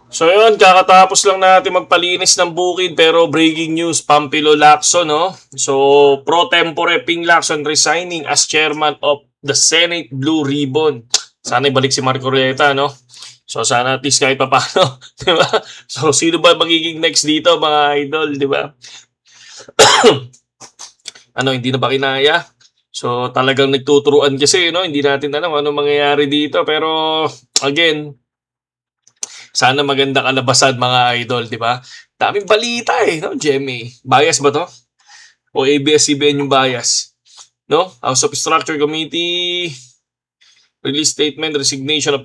So yun, kakatapos lang natin magpalinis ng bukid pero breaking news, Pampilo Lacson, no? So, pro tempore Ping Lacson resigning as chairman of the Senate Blue Ribbon. Sana ibalik si Marco Reta, no? So sana at least kahit papaano, di ba? So sino ba magiging next dito mga idol, di ba? Ano, hindi na ba kinaya? So talagang nagtuturuan kasi, no? Hindi natin alam ano mangyayari dito pero again, sana maganda kalabasan mga idol, di ba? Daming balita no, GMA. Bias ba to? O ABS-CBN yung bias? No? House of Structure Committee release statement, resignation of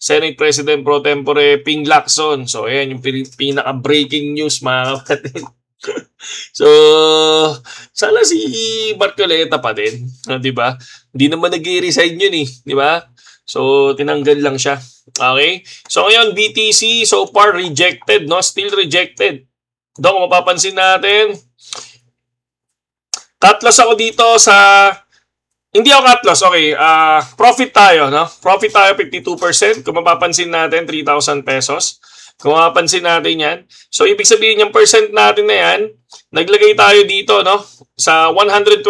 Senate President Pro Tempore Ping Lacson. So, ayan yung pinaka-breaking news mga kapatid. So, sana si Barcoleta pa din, di ba? Hindi naman nag-resign yun di ba? So, tinanggal lang siya. Okay? So, ngayon, BTC so far rejected, no? Still rejected. Kung mapapansin natin, katlos ako dito sa hindi ako katlos, okay. Profit tayo, no? Profit tayo 52%. Kung mapapansin natin, 3,000 pesos. Kung mapapansin natin yan. So, ibig sabihin yung percent natin na yan, naglagay tayo dito, no? Sa 124.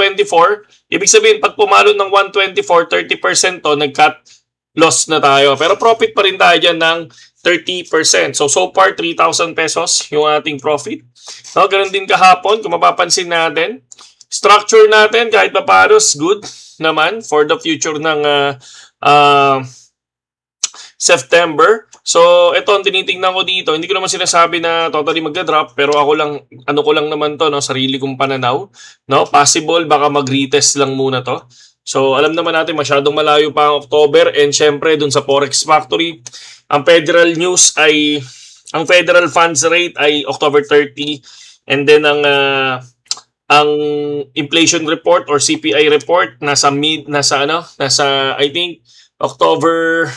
Ibig sabihin, pag pumalo ng 124, 30% to, nag-cut loss na tayo. Pero profit pa rin tayo dyan ng 30%. So far, 3,000 pesos yung ating profit. No? Ganun din kahapon, kung mapapansin natin. Structure natin, kahit pa paros, good naman for the future ng September. So, ito ang tinitingnan ko dito. Hindi ko naman sinasabi na totally magda-drop, pero ako lang, ano ko lang naman to, no? Sarili kong pananaw. No? Possible, baka mag-retest lang muna to. So, alam naman natin, masyadong malayo pa ang October. And syempre, dun sa Forex Factory, ang federal news ay, ang federal funds rate ay October 30. And then, ang inflation report or CPI report nasa I think October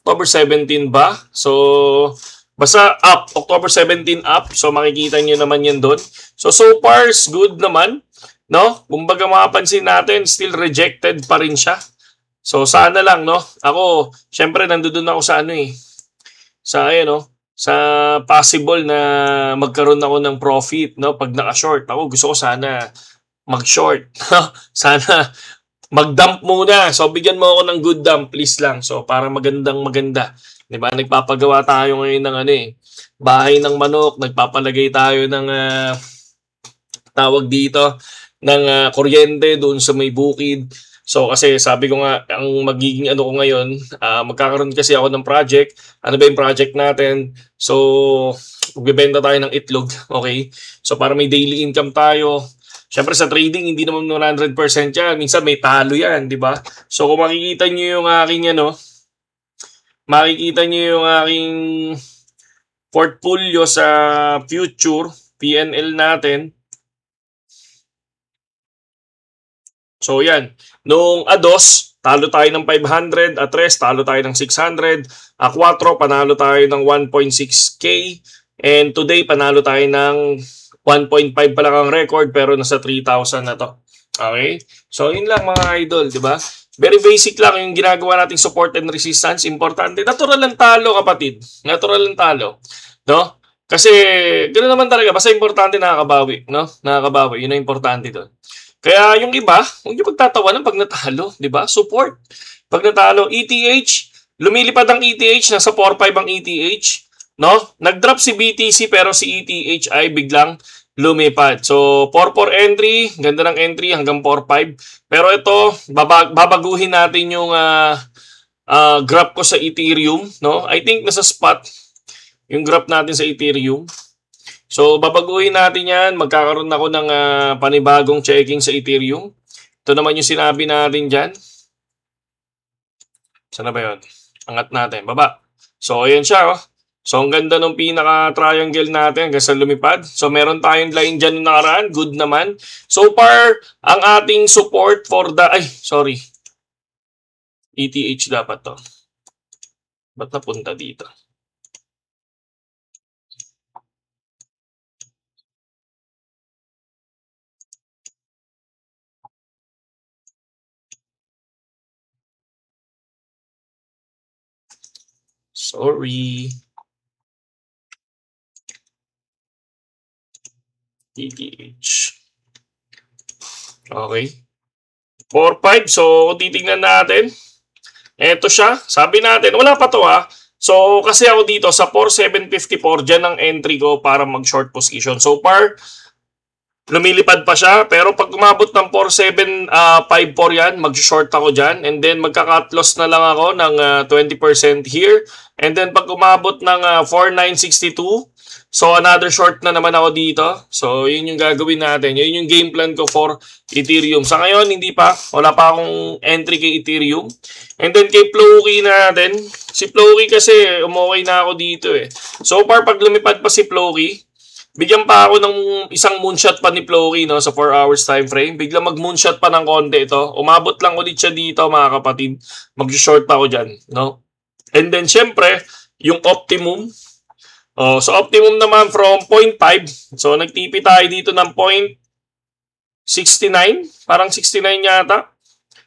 17 ba? So basta up, October 17 up. So makikita niyo naman 'yan doon. So far good naman, no? Kumbaga mapapansin natin still rejected pa rin siya. So sana lang, no? Ako, syempre nandoon ako sa sa sa possible na magkaroon ako ng profit, no? Pag naka-short, ako gusto ko sana mag-short. Sana mag-dump muna. So, bigyan mo ako ng good dump, please lang. So, para maganda. Di ba? Nagpapagawa tayo ngayon ng bahay ng manok. Nagpapalagay tayo ng tawag dito, ng kuryente doon sa may bukid. So kasi sabi ko nga, ang magiging ko ngayon, magkakaroon kasi ako ng project. Ano ba yung project natin? So, magbebenta tayo ng itlog, okay? So para may daily income tayo. Siyempre sa trading, hindi naman 100% yan. Minsan may talo yan, di ba? So kung makikita nyo yung aking makikita nyo yung aking portfolio sa future, PNL natin. So yan, noong A2, talo tayo ng 500, A3, talo tayo ng 600, A4, panalo tayo ng 1.6K, and today, panalo tayo ng 1.5 pa lang ang record pero nasa 3,000 na to. Okay? So yun lang mga idol, di ba? Very basic lang yung ginagawa nating support and resistance. Importante. Natural lang talo, kapatid. Natural lang talo. No? Kasi, ganoon naman talaga. Basta importante nakakabawi. No? Nakakabawi. Yun ang importante doon. Kaya yung iba, huwag niyo pagtatawanan pag natalo, di ba? Support. Pag natalo, ETH, lumilipad ang ETH, nasa 4.5 ang ETH, no? Nag-drop si BTC pero si ETH ay biglang lumipad. So, 4-4 entry, ganda ng entry hanggang 4.5. Pero ito, babaguhin natin yung graph ko sa Ethereum, no? I think nasa spot yung graph natin sa Ethereum. So, babaguhin natin yan. Magkakaroon ako ng panibagong checking sa Ethereum. Ito naman yung sinabi natin dyan. Sana ba yun? Angat natin. Baba. So, ayan siya. So, ang ganda ng pinaka-triangle natin hanggang sa lumipad. So, meron tayong line dyan na nakaraan. Good naman. So far, ang ating support for the... Ay, sorry. ETH dapat to. Ba't napunta dito? Sorry. TTH. Okay. 4.5. So, kung titignan natin, eto siya. Sabi natin, wala pa to ha. So, kasi ako dito sa 4,754, dyan ang entry ko para mag-short position. So far, lumilipad pa siya. Pero pag umabot ng 4,754 yan, mag-short ako dyan. And then, magka-cut loss na lang ako ng 20% here. And then, pag umabot ng 4,962, so, another short na naman ako dito. So, yun yung gagawin natin. Yun yung game plan ko for Ethereum. Sa ngayon, hindi pa. Wala pa akong entry kay Ethereum. And then, kay Floki natin. Si Floki kasi, umokay na ako dito eh. So far, pag lumipad pa si Floki, bigyan pa ako ng isang moonshot pa ni Floki, no, sa 4 hours time frame. Bigla mag-moonshot pa ng konti ito. Umabot lang ulit siya dito, mga kapatid. Mag-short ako dyan, no? And then, syempre, yung optimum. So, optimum naman from 0.5. So, nag-TP tayo dito ng 0.69. Parang 69 yata.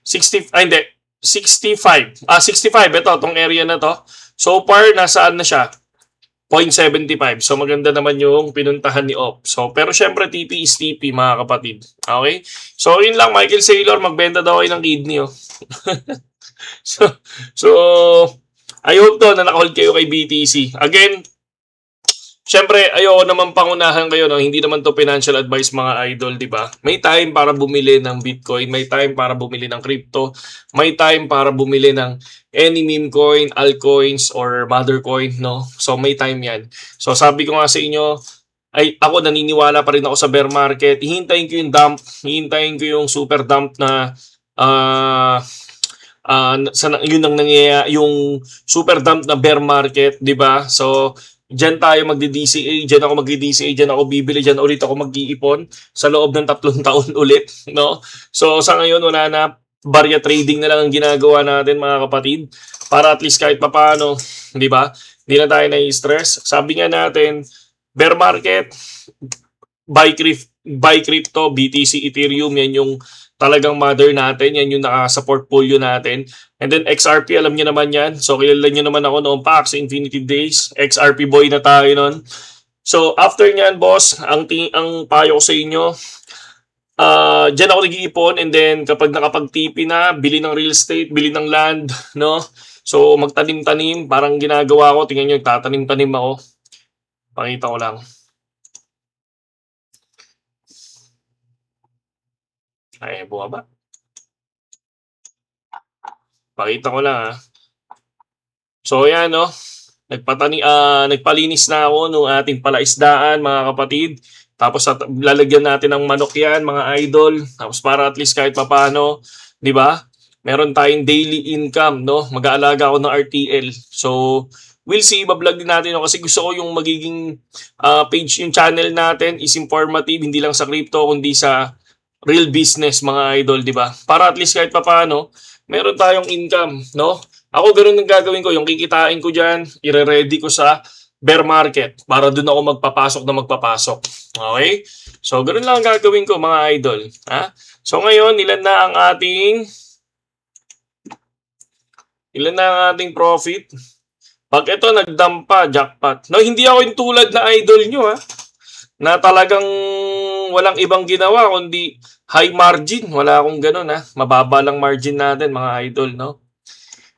60, hindi. 65. 65. Ito, itong area na to. So far, nasaan na siya? 0.75. So, maganda naman yung pinuntahan ni Op. So, pero syempre, TP is TP, mga kapatid. Okay? So, yun lang, Michael Saylor. Magbenta daw kayo ng kidney, oh. so, I hope to na nakahold kayo kay BTC. Again, siyempre, ayoko naman pangunahan kayo, no? Hindi naman to financial advice, mga idol, di ba? May time para bumili ng Bitcoin, may time para bumili ng crypto, may time para bumili ng any meme coin, altcoins, or mother coin, no? So, may time yan. So, sabi ko nga sa inyo, ay ako naniniwala pa rin ako sa bear market. Hihintayin ko yung dump, hihintayin ko yung super dump na yun ang nangyayari, yung super dump na bear market, di ba? So, diyan tayo magdi-DCA, diyan ako magdi-DCA, diyan ako bibili, diyan ulit ako mag-iipon sa loob ng 3 taon ulit, no? So sa ngayon wala na, barya trading na lang ang ginagawa natin, mga kapatid, para at least kahit papaano, di ba? Hindi na tayo na-stress. Sabi nga natin, bear market, buy crypto, BTC, Ethereum, yan yung talagang mother natin, yan yung naka sa portfolio natin. And then XRP, alam niyo naman yan. So kilala niyo naman ako noong pa sa Infinity Days. XRP boy na tayo noon. So after niyan, boss, ang payo ko sa inyo, diyan ako nag-iipon, and then kapag nakapag-TP na, bili ng real estate, bili ng land, no? So magtanim-tanim, parang ginagawa ko, tingnan niyo, tatanim-tanim ako. Pakita ko lang. Ay, buha ba? Pakita ko lang, ha. So, yan, no. Nagpalinis na ako nung ating palaisdaan, mga kapatid. Tapos, lalagyan natin ng manok yan, mga idol. Tapos, para at least kahit papano, di ba? Meron tayong daily income, no. Mag-aalaga ako ng RTL. So, we'll see, bablog din natin, no? Kasi gusto ko yung magiging page, yung channel natin is informative, hindi lang sa crypto, kundi sa real business, mga idol, di ba? Para at least kahit papaano, meron tayong income, no? Ako ganun ang gagawin ko, yung kikitain ko dyan, ire-ready ko sa bear market para doon ako magpapasok. Okay? So, ganun lang ang gagawin ko, mga idol. Ha? So, ngayon, ilan na ang ating profit? Pag ito nag-dump pa, jackpot. No, hindi ako yung tulad na idol nyo, ha? Na talagang walang ibang ginawa kundi high margin. Wala akong ganun, ha. Mababa lang margin natin, mga idol, no?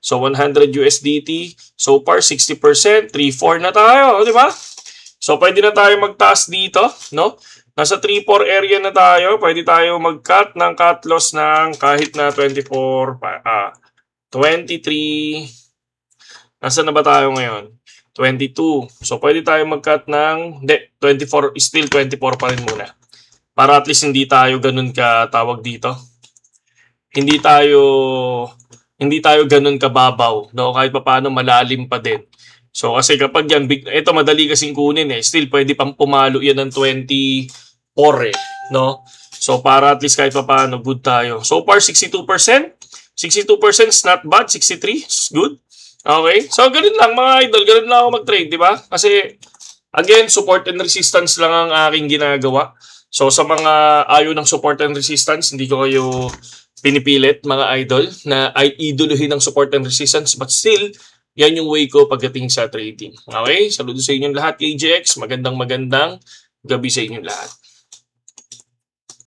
So 100 USDT, so far 60%, 3-4 na tayo, di ba? So pwede na tayo magtaas dito, no? Nasa 3-4 area na tayo, pwede tayo mag-cut ng cut loss ng kahit na 23. Nasaan na ba tayo ngayon? 22. So, pwede tayo mag-cut ng 24. Still 24 pa rin muna. Para at least hindi tayo ganun ka tawag dito. Hindi tayo ganun kababaw. No? Kahit pa paano malalim pa din. So, kasi kapag yan, ito madali kasing kunin eh. Still, pwede pang pumalo yan ng 24 eh. No? So, para at least kahit pa paano, good tayo. So far, 62%. 62% is not bad. 63 is good. Okay? So, ganun lang mga idol. Ganun lang ako mag-trade, di ba? Kasi, again, support and resistance lang ang aking ginagawa. So, sa mga ayaw ng support and resistance, hindi ko kayo pinipilit, mga idol, na ay idoluhin ng support and resistance. But still, yan yung way ko pagdating sa trading. Okay? Saludo sa inyong lahat, KJX. Magandang gabi sa inyong lahat.